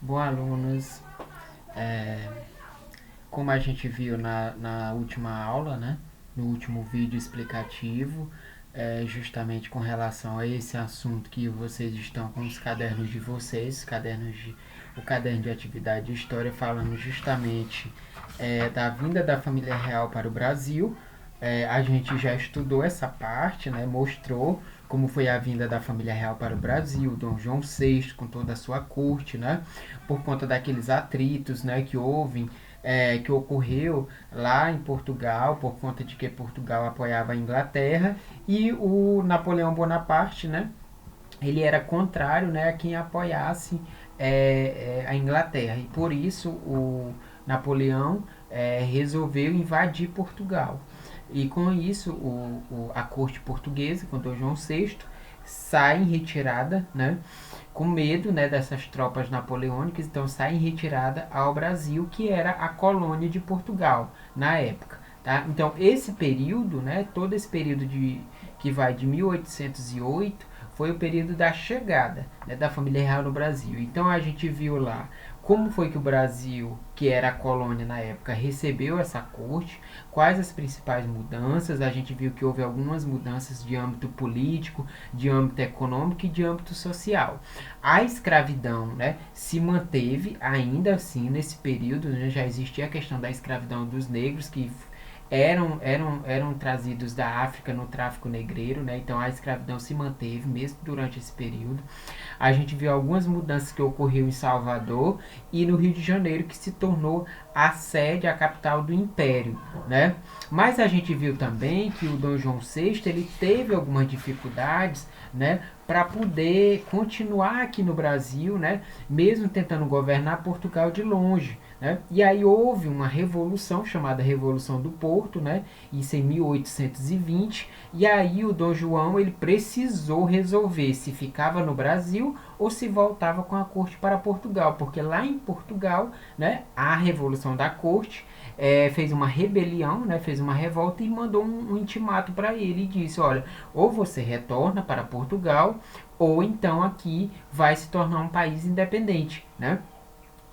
Bom, alunos, é, como a gente viu na última aula, né, no último vídeo explicativo, justamente com relação a esse assunto que vocês estão com os cadernos de vocês, o caderno de atividade de história, falando justamente da vinda da família real para o Brasil. A gente já estudou essa parte, né, mostrou como foi a vinda da família real para o Brasil, Dom João VI com toda a sua corte, né, por conta daqueles atritos, né, que ocorreu lá em Portugal, por conta de que Portugal apoiava a Inglaterra e o Napoleão Bonaparte, né, ele era contrário, né, a quem apoiasse a Inglaterra, e por isso o Napoleão resolveu invadir Portugal. E com isso a corte portuguesa, com Dom João VI, sai em retirada, né, com medo, né, dessas tropas napoleônicas, então sai em retirada ao Brasil, que era a colônia de Portugal na época. Tá? Então esse período, né, todo esse período que vai de 1808 foi o período da chegada, né, da família real no Brasil. Então a gente viu lá como foi que o Brasil, que era a colônia na época, recebeu essa corte, quais as principais mudanças. A gente viu que houve algumas mudanças de âmbito político, de âmbito econômico e de âmbito social. A escravidão, né, se manteve ainda assim nesse período, né, já existia a questão da escravidão dos negros, que eram trazidos da África no tráfico negreiro, né? Então a escravidão se manteve mesmo durante esse período. A gente viu algumas mudanças que ocorreram em Salvador e no Rio de Janeiro, que se tornou a sede, a capital do Império, né? Mas a gente viu também que o Dom João VI ele teve algumas dificuldades, né, para poder continuar aqui no Brasil, né, mesmo tentando governar Portugal de longe. Né? E aí houve uma revolução chamada Revolução do Porto, né? Isso em 1820, e aí o Dom João ele precisou resolver se ficava no Brasil ou se voltava com a corte para Portugal, porque lá em Portugal, né, a Revolução da Corte fez uma rebelião, né, fez uma revolta e mandou um intimato para ele e disse, olha, ou você retorna para Portugal, ou então aqui vai se tornar um país independente, né?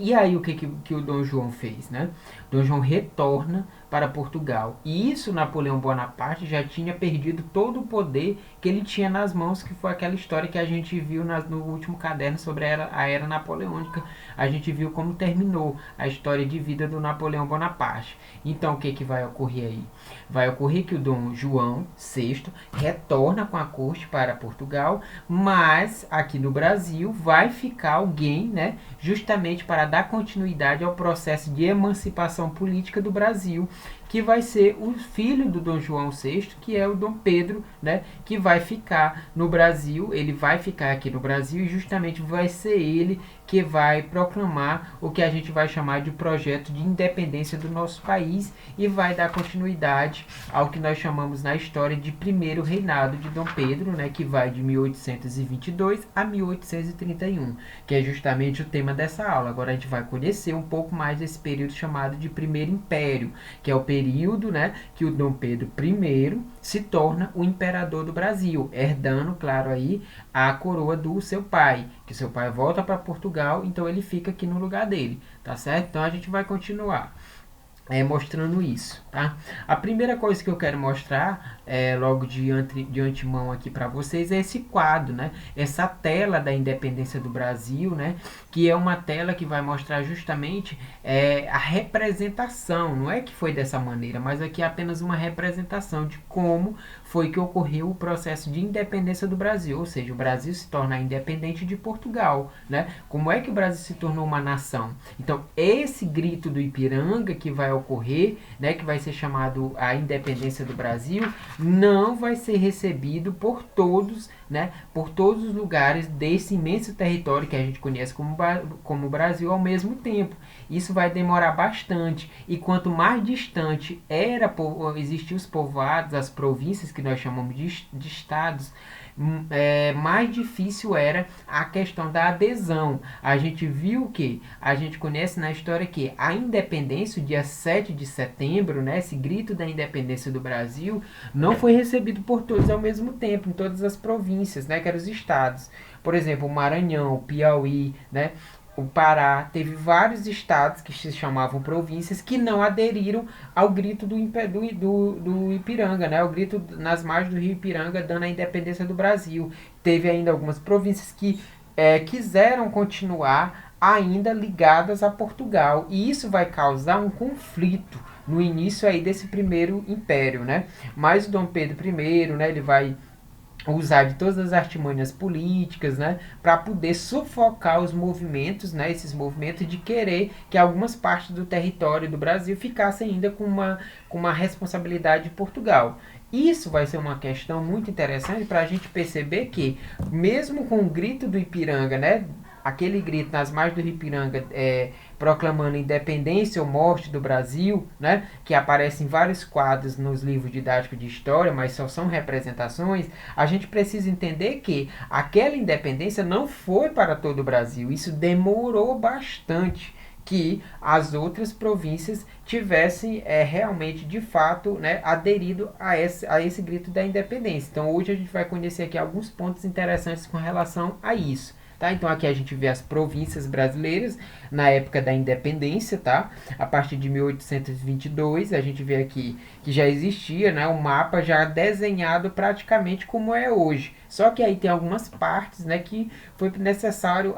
E aí o que o Dom João fez, né? Dom João retorna para Portugal. E isso Napoleão Bonaparte já tinha perdido todo o poder que ele tinha nas mãos, que foi aquela história que a gente viu no último caderno sobre a era napoleônica. A gente viu como terminou a história de vida do Napoleão Bonaparte. Então o que vai ocorrer aí? Vai ocorrer que o Dom João VI retorna com a corte para Portugal, mas aqui no Brasil vai ficar alguém, né, justamente para dar continuidade ao processo de emancipação política do Brasil, que vai ser o filho do Dom João VI, que é o Dom Pedro, né, que vai ficar no Brasil, ele vai ficar aqui no Brasil e justamente vai ser ele que vai proclamar o que a gente vai chamar de projeto de independência do nosso país e vai dar continuidade ao que nós chamamos na história de primeiro reinado de Dom Pedro, né, que vai de 1822 a 1831, que é justamente o tema dessa aula. Agora a gente vai conhecer um pouco mais desse período chamado de Primeiro Império, que é o período, né, que o Dom Pedro I se torna o imperador do Brasil, herdando, claro, aí a coroa do seu pai, que seu pai volta para Portugal, então ele fica aqui no lugar dele, tá certo? Então a gente vai continuar mostrando isso, tá? A primeira coisa que eu quero mostrar logo de antemão aqui para vocês é esse quadro, né? Essa tela da independência do Brasil, né? Que é uma tela que vai mostrar justamente a representação, não é que foi dessa maneira, mas aqui é apenas uma representação de como foi que ocorreu o processo de independência do Brasil, ou seja, o Brasil se torna independente de Portugal, né? Como é que o Brasil se tornou uma nação? Então, esse grito do Ipiranga que vai ocorrer, né, que vai ser chamado a independência do Brasil, não vai ser recebido por todos, né, por todos os lugares desse imenso território que a gente conhece como Brasil ao mesmo tempo. Isso vai demorar bastante e quanto mais distante existiam os povoados, as províncias que nós chamamos de estados, mais difícil era a questão da adesão. A gente viu que, a gente conhece na história que a independência, o dia 7 de setembro, né, esse grito da independência do Brasil, não foi recebido por todos ao mesmo tempo, em todas as províncias, né, que eram os estados. Por exemplo, o Maranhão, o Piauí, né, o Pará, teve vários estados que se chamavam províncias que não aderiram ao grito do Ipiranga, né? O grito nas margens do rio Ipiranga dando a independência do Brasil. Teve ainda algumas províncias que quiseram continuar ainda ligadas a Portugal. E isso vai causar um conflito no início aí desse primeiro império, né? Mas o Dom Pedro I, né, ele vai usar de todas as artimanhas políticas, né, para poder sufocar os movimentos, né, esses movimentos de querer que algumas partes do território do Brasil ficassem ainda com uma responsabilidade de Portugal. Isso vai ser uma questão muito interessante para a gente perceber que, mesmo com o grito do Ipiranga, né, aquele grito nas margens do Rio Ipiranga proclamando independência ou morte do Brasil, né, que aparece em vários quadros nos livros didáticos de história, mas só são representações, a gente precisa entender que aquela independência não foi para todo o Brasil. Isso demorou bastante que as outras províncias tivessem realmente, de fato, né, aderido a esse grito da independência. Então hoje a gente vai conhecer aqui alguns pontos interessantes com relação a isso. Tá? Então aqui a gente vê as províncias brasileiras na época da independência, tá? A partir de 1822 a gente vê aqui que já existia, né, um mapa já desenhado praticamente como é hoje. Só que aí tem algumas partes, né, que foi necessário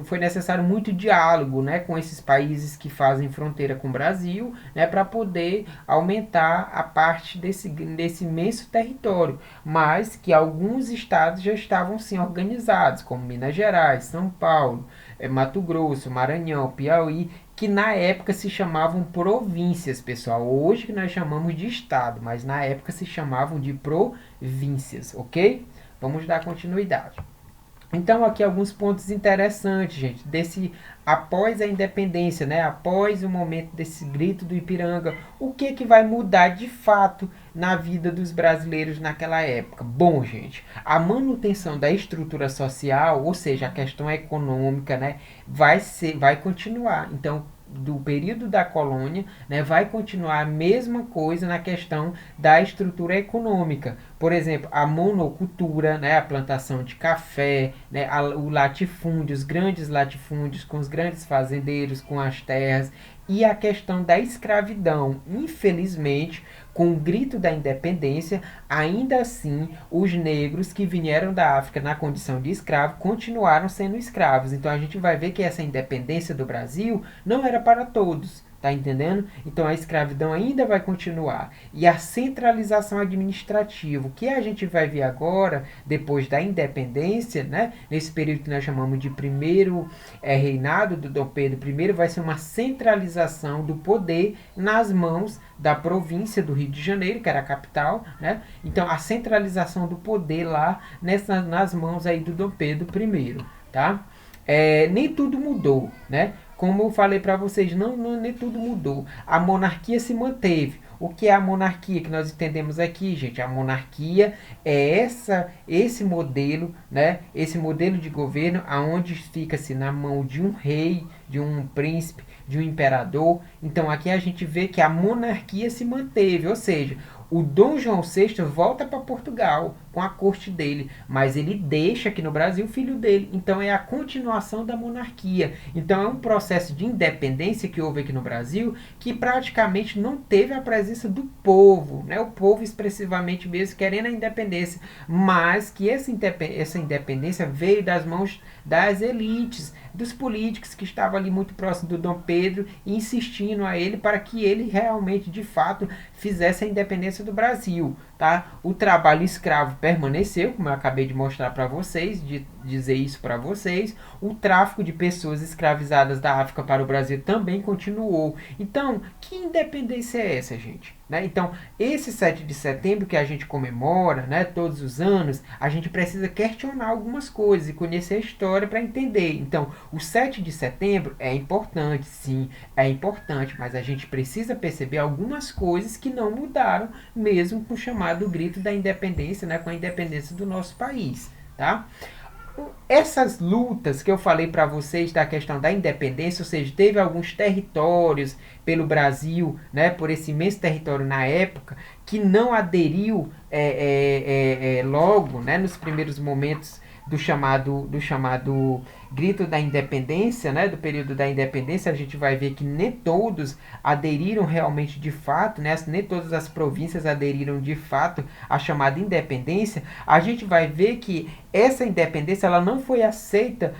foi necessário muito diálogo, né, com esses países que fazem fronteira com o Brasil, né, para poder aumentar a parte desse imenso território, mas que alguns estados já estavam sim organizados, como Minas Gerais, São Paulo, Mato Grosso, Maranhão, Piauí, que na época se chamavam províncias, pessoal. Hoje que nós chamamos de estado, mas na época se chamavam de províncias, ok? Vamos dar continuidade. Então aqui alguns pontos interessantes, gente, desse após a independência, né? Após o momento desse grito do Ipiranga, o que vai mudar de fato na vida dos brasileiros naquela época? Bom, gente, a manutenção da estrutura social, ou seja, a questão econômica, né, vai continuar. Então, do período da colônia, né, vai continuar a mesma coisa na questão da estrutura econômica. Por exemplo, a monocultura, né, a plantação de café, né, o latifúndio, os grandes latifúndios com os grandes fazendeiros, com as terras, e a questão da escravidão. Infelizmente, com o grito da independência, ainda assim, os negros que vieram da África na condição de escravo continuaram sendo escravos. Então a gente vai ver que essa independência do Brasil não era para todos. Tá entendendo? Então a escravidão ainda vai continuar. E a centralização administrativa, o que a gente vai ver agora, depois da independência, né? Nesse período que nós chamamos de primeiro reinado do Dom Pedro I, vai ser uma centralização do poder nas mãos da província do Rio de Janeiro, que era a capital, né? Então a centralização do poder lá nas mãos aí do Dom Pedro I, tá? Nem tudo mudou, né? Como eu falei para vocês, nem tudo mudou. A monarquia se manteve. O que é a monarquia que nós entendemos aqui, gente? A monarquia é esse modelo, né? Esse modelo de governo aonde fica-se na mão de um rei, de um príncipe, de um imperador. Então aqui a gente vê que a monarquia se manteve, ou seja, o Dom João VI volta para Portugal com a corte dele, mas ele deixa aqui no Brasil o filho dele. Então é a continuação da monarquia. Então é um processo de independência que houve aqui no Brasil que praticamente não teve a presença do povo, né? O povo expressivamente mesmo querendo a independência, mas que essa independência veio das mãos das elites, dos políticos que estavam ali muito próximos do Dom Pedro, insistindo a ele para que ele realmente, de fato, fizesse a independência do Brasil, tá? O trabalho escravo permaneceu, como eu acabei de mostrar para vocês, de dizer isso para vocês. O tráfico de pessoas escravizadas da África para o Brasil também continuou. Então, que independência é essa, gente? Né? Então, esse 7 de setembro que a gente comemora, né, todos os anos, a gente precisa questionar algumas coisas e conhecer a história para entender. Então, o 7 de setembro é importante, sim, é importante, mas a gente precisa perceber algumas coisas que não mudaram, mesmo com o chamado grito da independência, né, com a independência do nosso país, tá? Essas lutas que eu falei para vocês da questão da independência, ou seja, teve alguns territórios pelo Brasil, né, por esse imenso território na época, que não aderiu logo, né, nos primeiros momentos do chamado Grito da Independência, né, do período da independência, a gente vai ver que nem todos aderiram realmente de fato, né, nem todas as províncias aderiram de fato à chamada independência. A gente vai ver que essa independência ela não foi aceita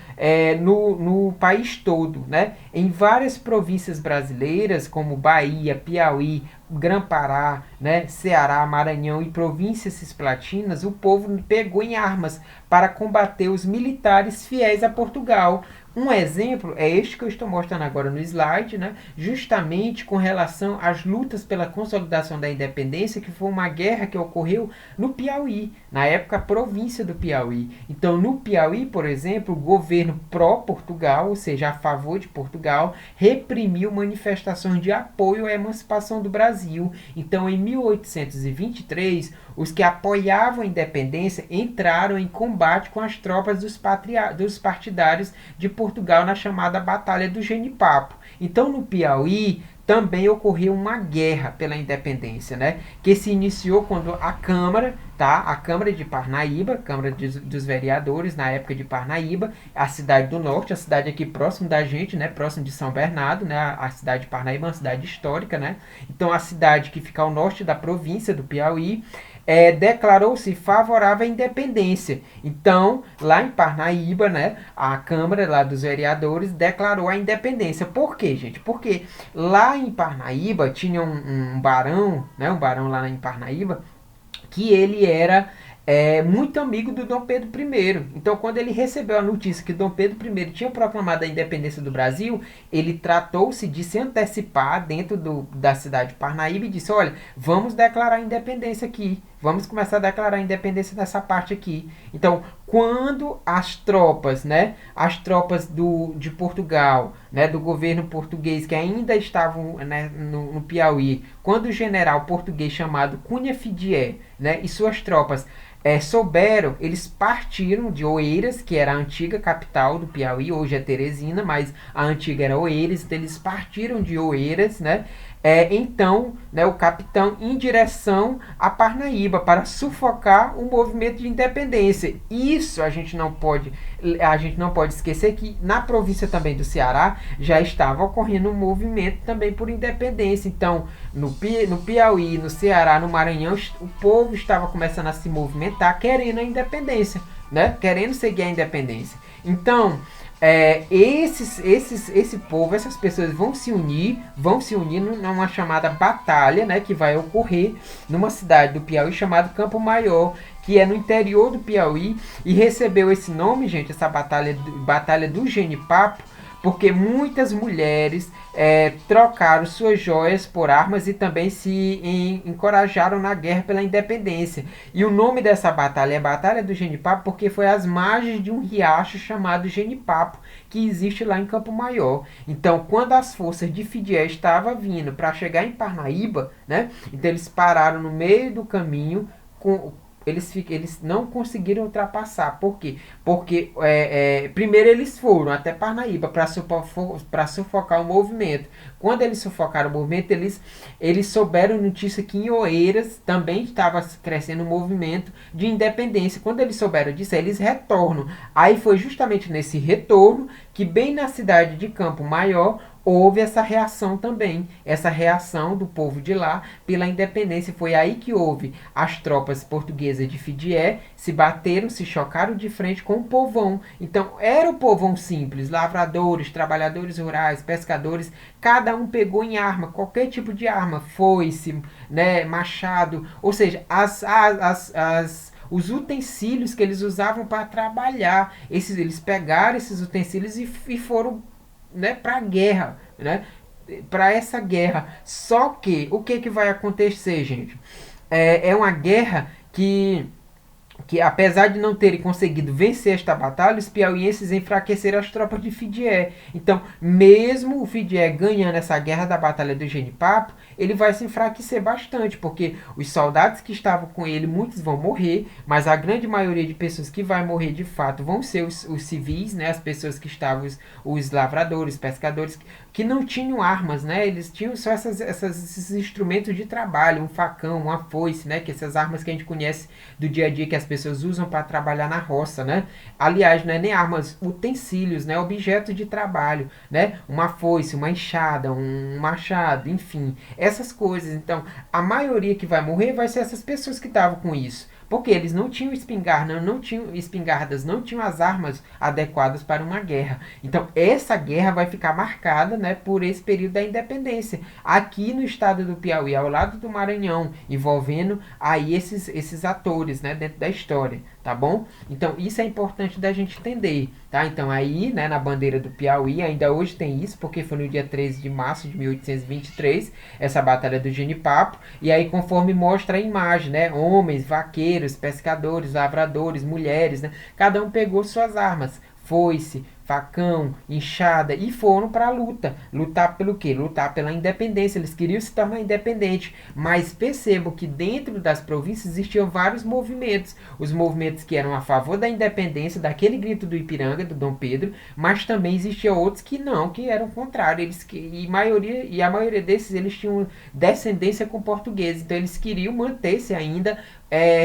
no país todo, né? Em várias províncias brasileiras, como Bahia, Piauí, Grã-Pará, né, Ceará, Maranhão e províncias cisplatinas, o povo pegou em armas para combater os militares fiéis a Portugal. Um exemplo é este que eu estou mostrando agora no slide, né? Justamente com relação às lutas pela consolidação da independência, que foi uma guerra que ocorreu no Piauí, na época a província do Piauí. Então, no Piauí, por exemplo, o governo pró-Portugal, ou seja, a favor de Portugal, reprimiu manifestações de apoio à emancipação do Brasil. Então, em 1823, os que apoiavam a independência entraram em combate com as tropas dos partidários de Portugal na chamada Batalha do Genipapo. Então, no Piauí, também ocorreu uma guerra pela independência, né? Que se iniciou quando a Câmara, tá? A Câmara de Parnaíba, Câmara dos Vereadores, na época de Parnaíba, a cidade do norte, a cidade aqui próximo da gente, né? Próximo de São Bernardo, né? A cidade de Parnaíba é uma cidade histórica, né? Então, a cidade que fica ao norte da província do Piauí, declarou-se favorável à independência. Então, lá em Parnaíba, né, a Câmara lá dos Vereadores declarou a independência. Por quê, gente? Porque lá em Parnaíba tinha um barão, né, um barão lá em Parnaíba, que ele era muito amigo do Dom Pedro I. Então, quando ele recebeu a notícia que Dom Pedro I tinha proclamado a independência do Brasil, ele tratou-se de se antecipar dentro da cidade de Parnaíba e disse, olha, vamos declarar a independência aqui. Vamos começar a declarar a independência dessa parte aqui. Então, quando as tropas, né, as tropas de Portugal, né, do governo português, que ainda estavam, né, no Piauí, quando o general português chamado Cunha Fidié, né, e suas tropas souberam, eles partiram de Oeiras, que era a antiga capital do Piauí, hoje é Teresina, mas a antiga era Oeiras, então eles partiram de Oeiras, né? Então, né, o capitão em direção a Parnaíba para sufocar o movimento de independência. Isso a gente não pode esquecer que na província também do Ceará já estava ocorrendo um movimento também por independência. Então, no Piauí, no Ceará, no Maranhão, o povo estava começando a se movimentar querendo a independência, né? Querendo seguir a independência. Então, esse povo, essas pessoas vão se unir numa chamada batalha, né, que vai ocorrer numa cidade do Piauí chamada Campo Maior, que é no interior do Piauí, e recebeu esse nome, gente, essa batalha do Genipapo, porque muitas mulheres trocaram suas joias por armas e também se encorajaram na guerra pela independência. E o nome dessa batalha é Batalha do Genipapo porque foi às margens de um riacho chamado Genipapo, que existe lá em Campo Maior. Então, quando as forças de Fidié estavam vindo para chegar em Parnaíba, né, então eles pararam no meio do caminho eles não conseguiram ultrapassar. Por quê? Porque primeiro eles foram até Parnaíba para sufocar o movimento. Quando eles sufocaram o movimento, eles souberam notícia que em Oeiras também estava crescendo um movimento de independência. Quando eles souberam disso, eles retornam. Aí foi justamente nesse retorno que bem na cidade de Campo Maior houve essa reação também, essa reação do povo de lá pela independência. Foi aí que houve as tropas portuguesas de Fidié, se bateram, se chocaram de frente com o povão. Então era o povão simples, lavradores, trabalhadores rurais, pescadores, cada um pegou em arma, qualquer tipo de arma, foice, né, machado, ou seja, os utensílios que eles usavam para trabalhar, eles pegaram esses utensílios e foram, né, para a guerra, né, para essa guerra. Só que o que vai acontecer, gente? É uma guerra que apesar de não terem conseguido vencer esta batalha, os piauienses enfraqueceram as tropas de Fidié. Então, mesmo o Fidié ganhando essa guerra da Batalha do Genipapo, ele vai se enfraquecer bastante, porque os soldados que estavam com ele, muitos vão morrer, mas a grande maioria de pessoas que vai morrer de fato vão ser os civis, né, as pessoas que estavam, os lavradores, pescadores, que não tinham armas, né, eles tinham só esses instrumentos de trabalho, um facão, uma foice, né, que essas armas que a gente conhece do dia a dia, que as pessoas pessoas usam para trabalhar na roça, né? Aliás, não é nem armas, utensílios, né? Objetos de trabalho, né? Uma foice, uma enxada, um machado, enfim, essas coisas. Então, a maioria que vai morrer vai ser essas pessoas que estavam com isso. Porque eles não tinham espingarda, não tinham espingardas, não tinham as armas adequadas para uma guerra. Então, essa guerra vai ficar marcada, né, por esse período da independência. Aqui no estado do Piauí, ao lado do Maranhão, envolvendo aí esses atores, né, dentro da história, tá bom? Então, isso é importante da gente entender, tá? Então, aí, né, na bandeira do Piauí, ainda hoje tem isso, porque foi no dia 13 de março de 1823, essa batalha do Genipapo, e aí conforme mostra a imagem, né, homens, vaqueiros, pescadores, lavradores, mulheres, né, cada um pegou suas armas, foice, facão, enxada, e foram para a luta. Lutar pelo quê? Lutar pela independência. Eles queriam se tornar independentes. Mas percebam que dentro das províncias existiam vários movimentos. Os movimentos que eram a favor da independência, daquele grito do Ipiranga, do Dom Pedro, mas também existiam outros que não, que eram contrários. E a maioria desses eles tinham descendência com portugueses. Então eles queriam manter-se ainda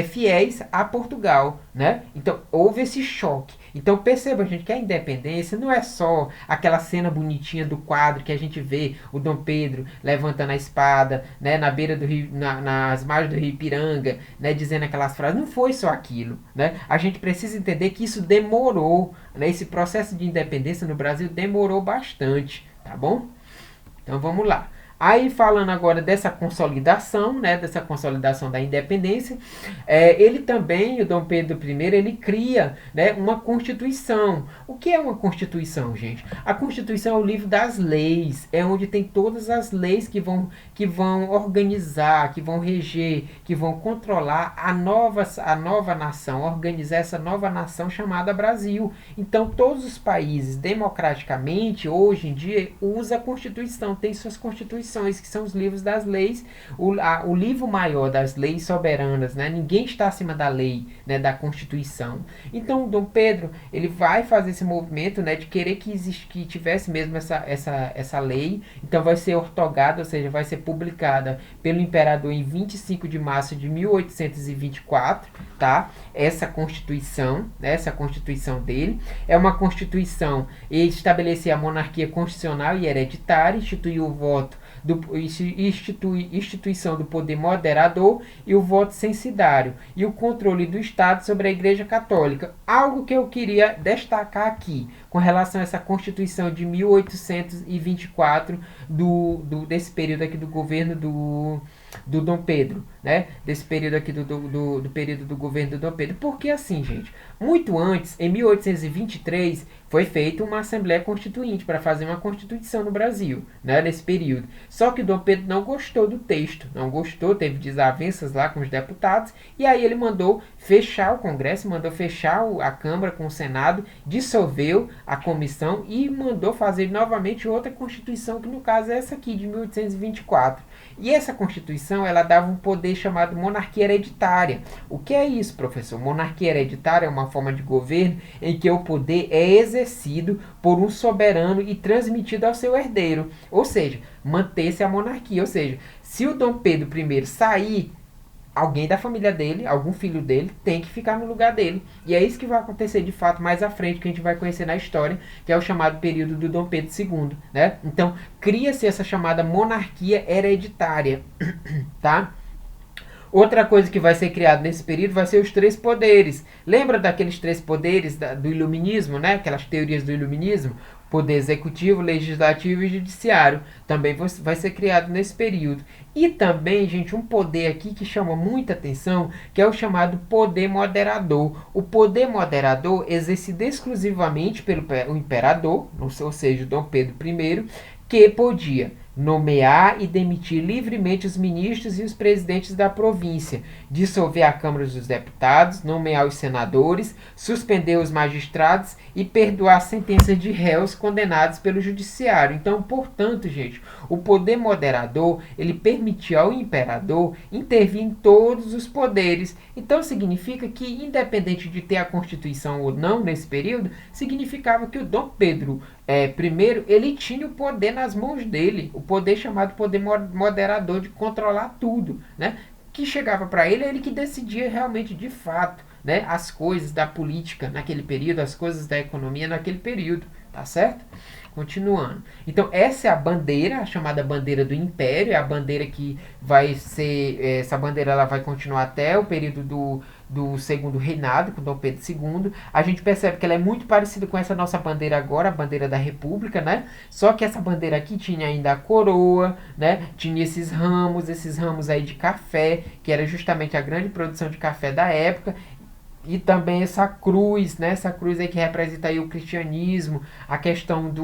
fiéis a Portugal, né? Então houve esse choque. Então perceba, gente, que a independência não é só aquela cena bonitinha do quadro que a gente vê o Dom Pedro levantando a espada, né, na beira do rio, nas margens do rio Ipiranga, né, dizendo aquelas frases. Não foi só aquilo, né? A gente precisa entender que isso demorou, né? Esse processo de independência no Brasil demorou bastante, tá bom? Então vamos lá. Aí falando agora dessa consolidação, né, dessa consolidação da independência, ele também, o Dom Pedro I, ele cria, né, uma constituição. O que é uma constituição, gente? A constituição é o livro das leis, é onde tem todas as leis que vão organizar, que vão reger, que vão controlar a nova nação, organizar essa nova nação chamada Brasil. Então todos os países democraticamente, hoje em dia, usam a Constituição, tem suas constituições, que são os livros das leis, o livro maior das leis soberanas, né? Ninguém está acima da lei, né? Da Constituição. Então, Dom Pedro, ele vai fazer esse movimento, né? De querer que tivesse mesmo essa lei. Então, vai ser ortogada, ou seja, vai ser publicada pelo imperador em 25 de março de 1824, tá? Essa Constituição, né? Essa Constituição dele. É uma Constituição, ele estabelecia a monarquia constitucional e hereditária, instituiu o voto instituição do poder moderador e o voto censidário e o controle do Estado sobre a Igreja Católica. Algo que eu queria destacar aqui com relação a essa Constituição de 1824 desse período aqui do governo do Dom Pedro, né? Desse período aqui do período do governo do Dom Pedro. Porque assim, gente, muito antes, em 1823, foi feita uma Assembleia Constituinte para fazer uma Constituição no Brasil, né? Nesse período. Só que Dom Pedro não gostou do texto, não gostou, teve desavenças lá com os deputados, e aí ele mandou fechar o Congresso, mandou fechar a Câmara com o Senado, dissolveu a comissão e mandou fazer novamente outra Constituição, que no caso é essa aqui, de 1824. E essa Constituição, ela dava um poder chamado monarquia hereditária. O que é isso, professor? Monarquia hereditária é uma forma de governo em que o poder é exercido por um soberano e transmitido ao seu herdeiro. Ou seja, manter-se a monarquia. Ou seja, se o Dom Pedro I sair, alguém da família dele, algum filho dele, tem que ficar no lugar dele. E é isso que vai acontecer de fato mais à frente, que a gente vai conhecer na história, que é o chamado período do Dom Pedro II, né? Então, cria-se essa chamada monarquia hereditária, tá? Outra coisa que vai ser criada nesse período vai ser os três poderes. Lembra daqueles três poderes do iluminismo, né? Aquelas teorias do iluminismo? Poder executivo, legislativo e judiciário. Também vai ser criado nesse período. E também, gente, um poder aqui que chama muita atenção, que é o chamado poder moderador. O poder moderador exercido exclusivamente pelo imperador, ou seja, Dom Pedro I, que podia nomear e demitir livremente os ministros e os presidentes da província, dissolver a Câmara dos Deputados, nomear os senadores, suspender os magistrados e perdoar sentenças de réus condenados pelo judiciário. Então, portanto, gente, o poder moderador, ele permitia ao imperador intervir em todos os poderes. Então, significa que, independente de ter a Constituição ou não nesse período, significava que o Dom Pedro I, ele tinha o poder nas mãos dele, o poder chamado poder moderador de controlar tudo, né? Que chegava para ele, ele que decidia realmente de fato, né, as coisas da política naquele período, as coisas da economia naquele período, tá certo? Continuando. Então, essa é a bandeira, a chamada bandeira do Império, é a bandeira que vai ser, essa bandeira ela vai continuar até o período do segundo reinado, com Dom Pedro II. A gente percebe que ela é muito parecida com essa nossa bandeira agora, a bandeira da República, né? Só que essa bandeira aqui tinha ainda a coroa, né? Tinha esses ramos aí de café, que era justamente a grande produção de café da época, e também essa cruz, né? Essa cruz aí que representa aí o cristianismo, a questão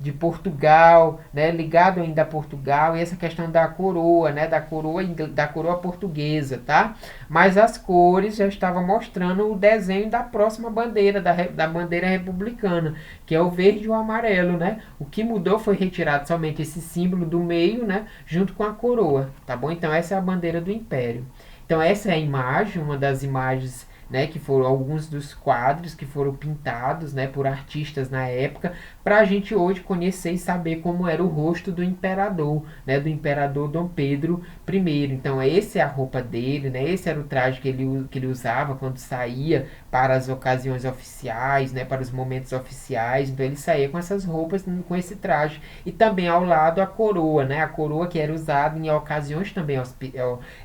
de Portugal, né? Ligado ainda a Portugal, e essa questão da coroa, né? Da coroa portuguesa, tá? Mas as cores já estavam mostrando o desenho da próxima bandeira, da bandeira republicana, que é o verde e o amarelo, né? O que mudou foi retirado somente esse símbolo do meio, né? Junto com a coroa, tá bom? Então essa é a bandeira do Império. Então essa é a imagem, uma das imagens, né, que foram alguns dos quadros que foram pintados, né, por artistas na época, para a gente hoje conhecer e saber como era o rosto do imperador, né, do imperador Dom Pedro I. Então essa é a roupa dele, né, esse era o traje que ele usava quando saía para as ocasiões oficiais, né, para os momentos oficiais. Então ele saía com essas roupas, com esse traje, e também ao lado a coroa, né, a coroa que era usada em ocasiões também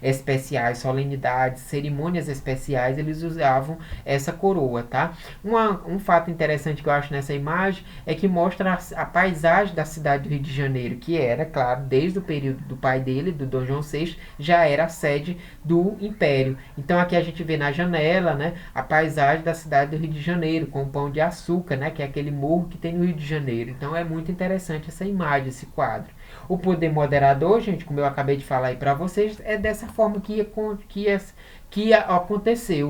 especiais, solenidades, cerimônias especiais, eles usavam essa coroa, tá? Um fato interessante que eu acho nessa imagem é que mostra a paisagem da cidade do Rio de Janeiro, que era, claro, desde o período do pai dele, do Dom João VI, já era a sede do Império. Então aqui a gente vê na janela, né, a paisagem da cidade do Rio de Janeiro, com o Pão de Açúcar, né, que é aquele morro que tem no Rio de Janeiro. Então é muito interessante essa imagem, esse quadro. O poder moderador, gente, como eu acabei de falar aí para vocês, é dessa forma que aconteceu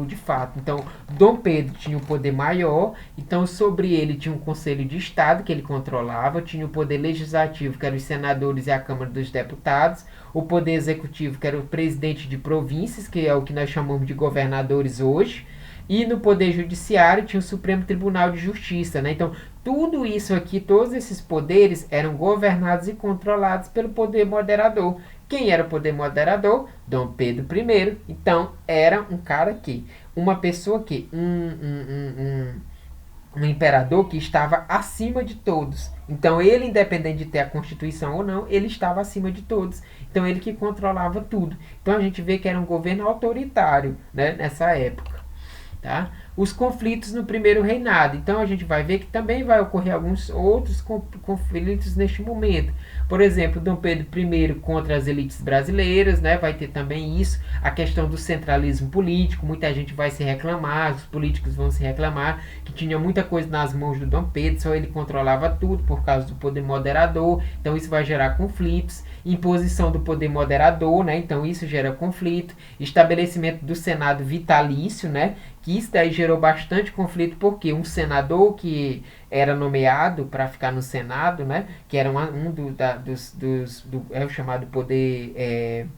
de fato. Então, Dom Pedro tinha um poder maior, então sobre ele tinha um Conselho de Estado que ele controlava, tinha o poder legislativo, que eram os senadores e a Câmara dos Deputados, o poder executivo, que era o presidente de províncias, que é o que nós chamamos de governadores hoje, e no poder judiciário tinha o Supremo Tribunal de Justiça, né? Então, tudo isso aqui, todos esses poderes eram governados e controlados pelo poder moderador. Quem era o poder moderador? Dom Pedro I. Então, era um cara que, uma pessoa que, um imperador que estava acima de todos. Então, ele, independente de ter a Constituição ou não, ele estava acima de todos. Então, ele que controlava tudo. Então, a gente vê que era um governo autoritário, né, nessa época. Tá? Os conflitos no primeiro reinado. Então a gente vai ver que também vai ocorrer alguns outros conflitos neste momento. Por exemplo, Dom Pedro I contra as elites brasileiras, né? Vai ter também isso, a questão do centralismo político. Muita gente vai se reclamar, os políticos vão se reclamar que tinha muita coisa nas mãos do Dom Pedro, só ele controlava tudo por causa do poder moderador. Então isso vai gerar conflitos. Imposição do poder moderador, né? Então isso gera conflito. Estabelecimento do Senado vitalício, né? Que isso daí gerou bastante conflito, porque um senador que era nomeado para ficar no Senado, né? Que era é o chamado poder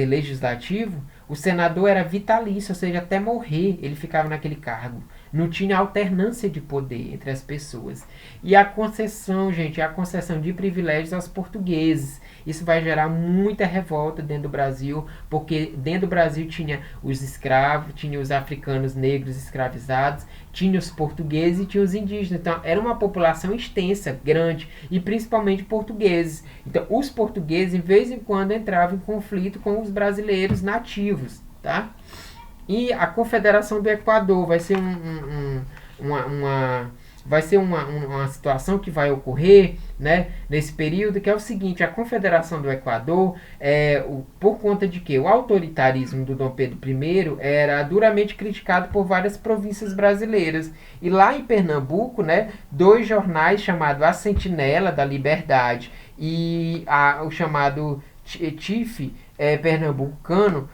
legislativo. O senador era vitalício, ou seja, até morrer ele ficava naquele cargo. Não tinha alternância de poder entre as pessoas. E a concessão, gente, a concessão de privilégios aos portugueses. Isso vai gerar muita revolta dentro do Brasil, porque dentro do Brasil tinha os escravos, tinha os africanos negros escravizados, tinha os portugueses e tinha os indígenas. Então, era uma população extensa, grande, e principalmente portugueses. Então, os portugueses, de vez em quando, entravam em conflito com os brasileiros nativos, tá? E a Confederação do Equador vai ser uma situação que vai ocorrer, né, nesse período, que é o seguinte: a Confederação do Equador, por conta de que o autoritarismo do Dom Pedro I era duramente criticado por várias províncias brasileiras. E lá em Pernambuco, né, dois jornais chamados A Sentinela da Liberdade e o chamado Tife pernambucano,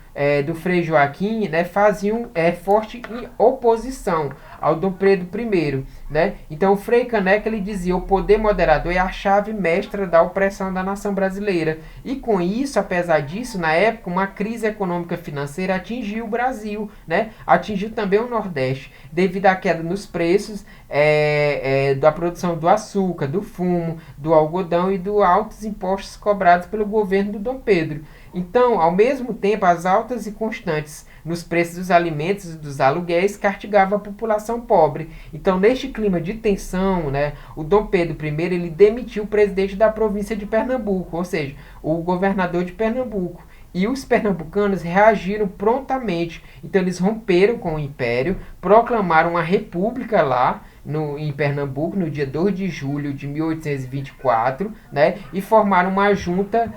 do Frei Joaquim, né, faziam forte oposição ao Dom Pedro I, né? Então o Frei Caneca ele dizia: o poder moderador é a chave mestra da opressão da nação brasileira. E com isso, apesar disso, na época uma crise econômica financeira atingiu o Brasil, né? Atingiu também o Nordeste, devido à queda nos preços da produção do açúcar, do fumo, do algodão e dos altos impostos cobrados pelo governo do Dom Pedro. Então, ao mesmo tempo, as altas e constantes nos preços dos alimentos e dos aluguéis, castigava a população pobre. Então, neste clima de tensão, né, o Dom Pedro I ele demitiu o presidente da província de Pernambuco, ou seja, o governador de Pernambuco. E os pernambucanos reagiram prontamente. Então eles romperam com o Império, proclamaram uma república lá em Pernambuco no dia 2 de julho de 1824, né, e formaram uma junta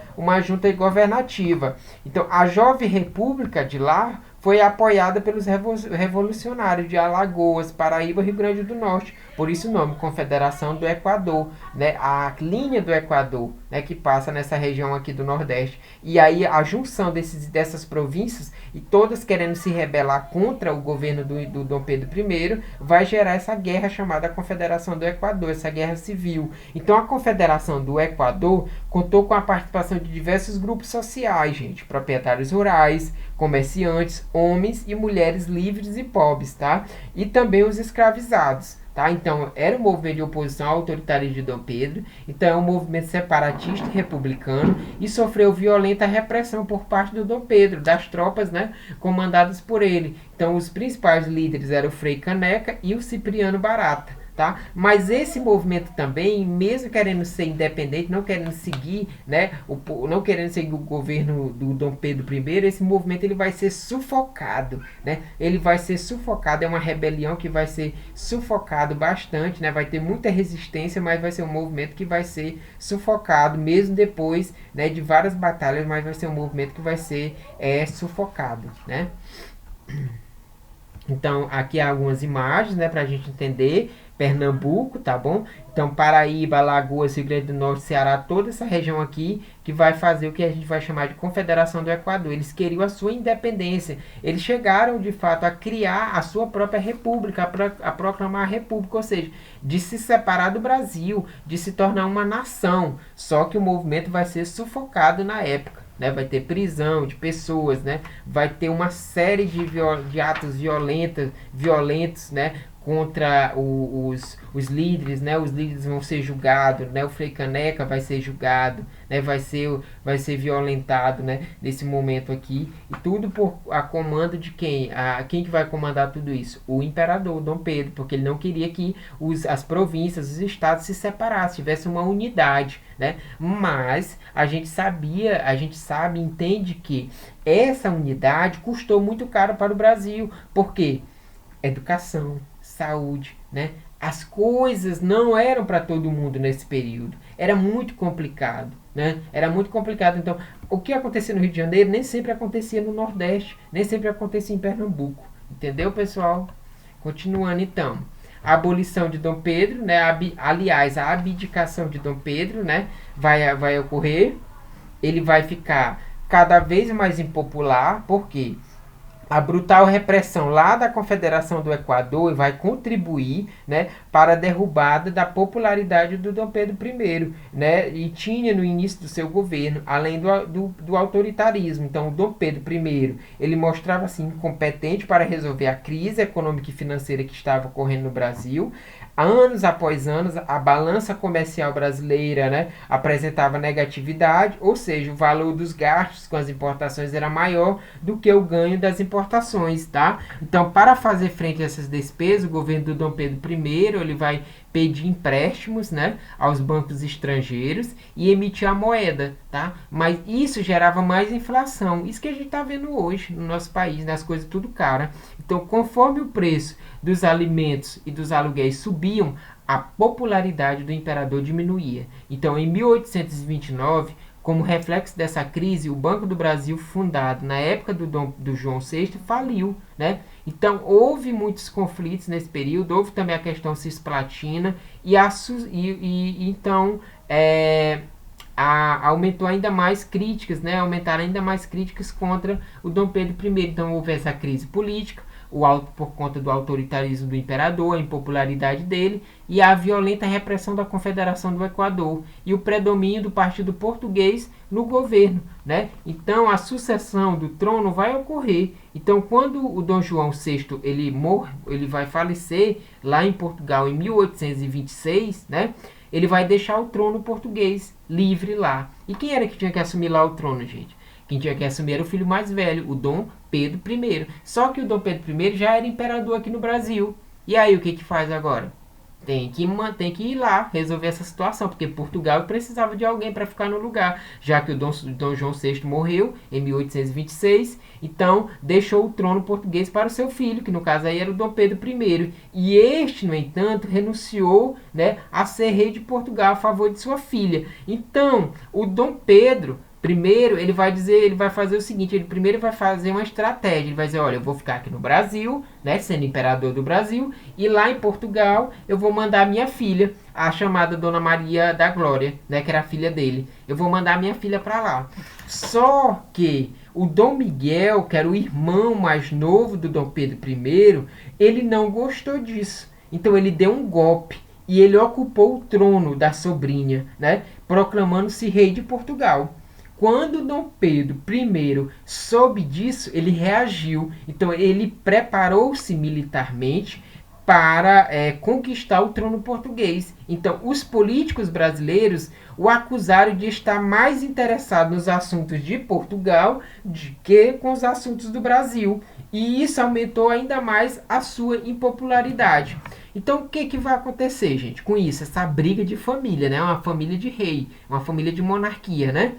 governativa. Então a jovem república de lá foi apoiada pelos revolucionários de Alagoas, Paraíba, Rio Grande do Norte. Por isso o nome, Confederação do Equador, né? A linha do Equador, né? Que passa nessa região aqui do Nordeste. E aí a junção dessas províncias, e todas querendo se rebelar contra o governo do Dom Pedro I, vai gerar essa guerra chamada Confederação do Equador, essa guerra civil. Então a Confederação do Equador contou com a participação de diversos grupos sociais, gente, proprietários rurais, comerciantes, homens e mulheres livres e pobres, tá? E também os escravizados, tá? Então, era um movimento de oposição ao autoritarismo de Dom Pedro, então é um movimento separatista e republicano, e sofreu violenta repressão por parte do Dom Pedro, das tropas, né, comandadas por ele. Então, os principais líderes eram o Frei Caneca e o Cipriano Barata. Tá? Mas esse movimento também, mesmo querendo ser independente, não querendo seguir, né, não querendo seguir o governo do Dom Pedro I, esse movimento ele vai ser sufocado, né? Ele vai ser sufocado, é uma rebelião que vai ser sufocado bastante, né? Vai ter muita resistência, mas vai ser um movimento que vai ser sufocado, mesmo depois, né, de várias batalhas, mas vai ser um movimento que vai ser sufocado, né? Então, aqui há algumas imagens, né, para a gente entender. Pernambuco, tá bom? Então, Paraíba, Alagoas, Rio Grande do Norte, Ceará, toda essa região aqui que vai fazer o que a gente vai chamar de Confederação do Equador. Eles queriam a sua independência. Eles chegaram, de fato, a criar a sua própria república, a proclamar a república, ou seja, de se separar do Brasil, de se tornar uma nação. Só que o movimento vai ser sufocado na época. Né, vai ter prisão de pessoas, né, vai ter uma série de atos violentos, né, contra os líderes, né? Os líderes vão ser julgados, né? O Frei Caneca vai ser julgado, né? Vai ser violentado, né? Nesse momento aqui, e tudo por a comando de quem? Quem que vai comandar tudo isso? O imperador Dom Pedro, porque ele não queria que as províncias, os estados se separassem, tivesse uma unidade, né? Mas a gente sabe, entende que essa unidade custou muito caro para o Brasil. Por quê? Educação, saúde, né? As coisas não eram para todo mundo nesse período. Era muito complicado, né? Era muito complicado. Então, o que acontecia no Rio de Janeiro nem sempre acontecia no Nordeste, nem sempre acontecia em Pernambuco. Entendeu, pessoal? Continuando, então. A abolição de Dom Pedro, né? Aliás, a abdicação de Dom Pedro, né? Vai ocorrer. Ele vai ficar cada vez mais impopular. Por quê? A brutal repressão lá da Confederação do Equador vai contribuir, né, para a derrubada da popularidade do Dom Pedro I, né, e tinha no início do seu governo, além do autoritarismo. Então, o Dom Pedro I, ele mostrava-se incompetente para resolver a crise econômica e financeira que estava ocorrendo no Brasil. Anos após anos, a balança comercial brasileira, né, apresentava negatividade, ou seja, o valor dos gastos com as importações era maior do que o ganho das importações, tá? Então, para fazer frente a essas despesas, o governo do Dom Pedro I, ele vai pedir empréstimos, né, aos bancos estrangeiros e emitir a moeda, tá? Mas isso gerava mais inflação. Isso que a gente está vendo hoje no nosso país, né, as coisas tudo cara. Então, conforme o preço dos alimentos e dos aluguéis subiam, a popularidade do imperador diminuía. Então, em 1829, como reflexo dessa crise, o Banco do Brasil, fundado na época do João VI, faliu, né? Então, houve muitos conflitos nesse período, houve também a questão cisplatina, então aumentou ainda mais críticas, né? Aumentaram ainda mais críticas contra o Dom Pedro I. Então, houve essa crise política, por conta do autoritarismo do imperador, a impopularidade dele, e a violenta repressão da Confederação do Equador, e o predomínio do partido português no governo, né? Então, a sucessão do trono vai ocorrer. Então, quando o Dom João VI ele vai falecer lá em Portugal em 1826, né? Ele vai deixar o trono português livre lá. E quem era que tinha que assumir lá o trono, gente? Quem tinha que assumir era o filho mais velho, o Dom Pedro I. Só que o Dom Pedro I já era imperador aqui no Brasil. E aí o que que faz agora? Tem que ir lá resolver essa situação, porque Portugal precisava de alguém para ficar no lugar, já que o Dom João VI morreu em 1826, então deixou o trono português para o seu filho, que no caso aí era o Dom Pedro I. E este, no entanto, renunciou, né, a ser rei de Portugal a favor de sua filha. Então, o Dom Pedro primeiro, ele vai fazer o seguinte, ele primeiro vai fazer uma estratégia, ele vai dizer, olha, eu vou ficar aqui no Brasil, né, sendo imperador do Brasil, e lá em Portugal eu vou mandar minha filha, a chamada Dona Maria da Glória, né, que era a filha dele. Eu vou mandar minha filha para lá. Só que o Dom Miguel, que era o irmão mais novo do Dom Pedro I, ele não gostou disso. Então ele deu um golpe e ele ocupou o trono da sobrinha, né, proclamando-se rei de Portugal. Quando Dom Pedro I soube disso, ele reagiu. Então, ele preparou-se militarmente para conquistar o trono português. Então, os políticos brasileiros o acusaram de estar mais interessado nos assuntos de Portugal do que com os assuntos do Brasil. E isso aumentou ainda mais a sua impopularidade. Então, o que, que vai acontecer, gente, com isso? Essa briga de família, né? Uma família de rei, uma família de monarquia, né?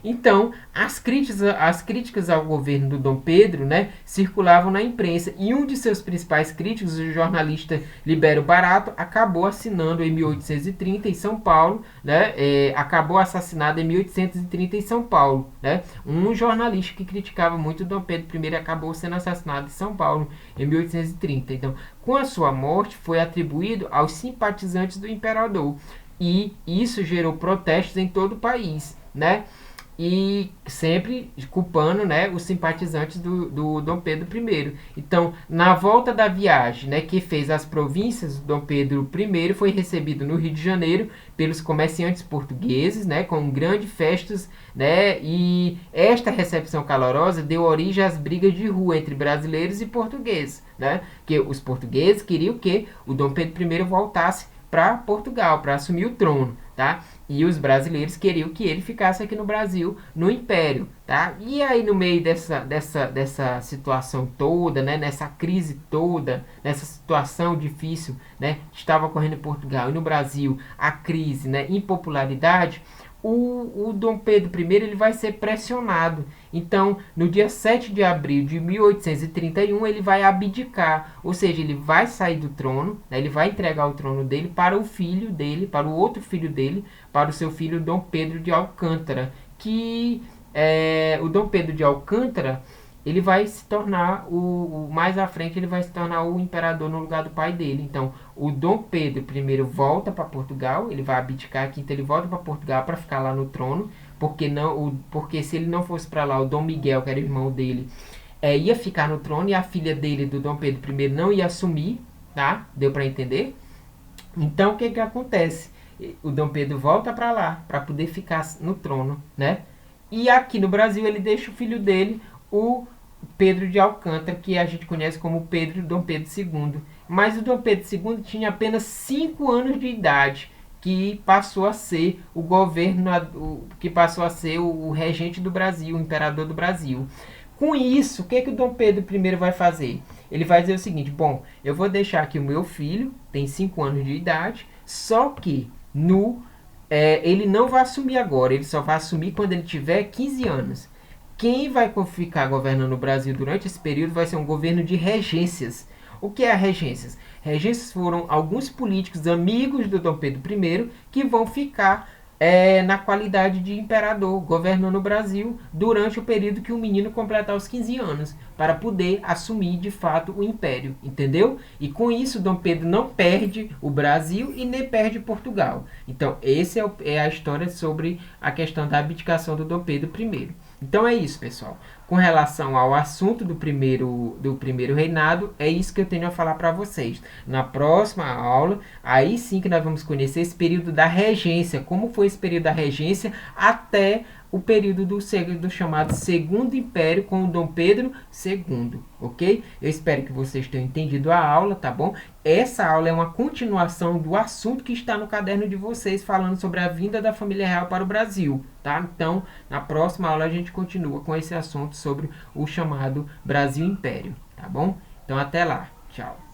Então, as críticas ao governo do Dom Pedro, né, circulavam na imprensa. E um de seus principais críticos, o jornalista Libério Barato, acabou assinando em 1830 em São Paulo, né, acabou assassinado em 1830 em São Paulo. Né? Um jornalista que criticava muito Dom Pedro I acabou sendo assassinado em São Paulo em 1830. Então, com a sua morte, foi atribuído aos simpatizantes do imperador. E isso gerou protestos em todo o país, né? E sempre culpando, né, os simpatizantes do Dom Pedro I. Então, na volta da viagem, né, que fez às províncias, Dom Pedro I foi recebido no Rio de Janeiro pelos comerciantes portugueses, né, com grandes festas, né, e esta recepção calorosa deu origem às brigas de rua entre brasileiros e portugueses, né, que os portugueses queriam que o Dom Pedro I voltasse para Portugal, para assumir o trono, tá? E os brasileiros queriam que ele ficasse aqui no Brasil, no Império, tá? E aí, no meio dessa situação toda, né? Nessa crise toda, nessa situação difícil, né? Estava ocorrendo em Portugal e no Brasil, a crise, né? Impopularidade, o Dom Pedro I ele vai ser pressionado. Então, no dia 7 de abril de 1831, ele vai abdicar, ou seja, ele vai sair do trono, né, ele vai entregar o trono dele para o filho dele, para o outro filho dele, para o seu filho Dom Pedro de Alcântara, que o Dom Pedro de Alcântara, ele vai se tornar, mais à frente, ele vai se tornar o imperador no lugar do pai dele. Então, o Dom Pedro I volta para Portugal, ele vai abdicar aqui, então ele volta para Portugal para ficar lá no trono, porque se ele não fosse para lá, o Dom Miguel, que era irmão dele, ia ficar no trono e a filha dele, do Dom Pedro I, não ia assumir, tá? Deu para entender? Então, o que que acontece? O Dom Pedro volta para lá, para poder ficar no trono, né? E aqui no Brasil, ele deixa o filho dele, o Pedro de Alcântara, que a gente conhece como Dom Pedro II. Mas o Dom Pedro II tinha apenas 5 anos de idade, que passou a ser que passou a ser o regente do Brasil, o imperador do Brasil. Com isso, o que o Dom Pedro I vai fazer? Ele vai dizer o seguinte, bom, eu vou deixar aqui o meu filho, tem 5 anos de idade, só que ele não vai assumir agora, ele só vai assumir quando ele tiver 15 anos. Quem vai ficar governando o Brasil durante esse período vai ser um governo de regências. O que é regências? Regências foram alguns políticos amigos do Dom Pedro I que vão ficar na qualidade de imperador, governando o Brasil durante o período que o menino completar os 15 anos, para poder assumir de fato o império, entendeu? E com isso Dom Pedro não perde o Brasil e nem perde Portugal. Então essa é a história sobre a questão da abdicação do Dom Pedro I. Então é isso, pessoal. Com relação ao assunto do primeiro reinado, é isso que eu tenho a falar para vocês. Na próxima aula, aí sim que nós vamos conhecer esse período da regência, como foi esse período da regência até o período do chamado Segundo Império com o Dom Pedro II, ok? Eu espero que vocês tenham entendido a aula, tá bom? Essa aula é uma continuação do assunto que está no caderno de vocês, falando sobre a vinda da família real para o Brasil, tá? Então, na próxima aula a gente continua com esse assunto sobre o chamado Brasil Império, tá bom? Então, até lá. Tchau.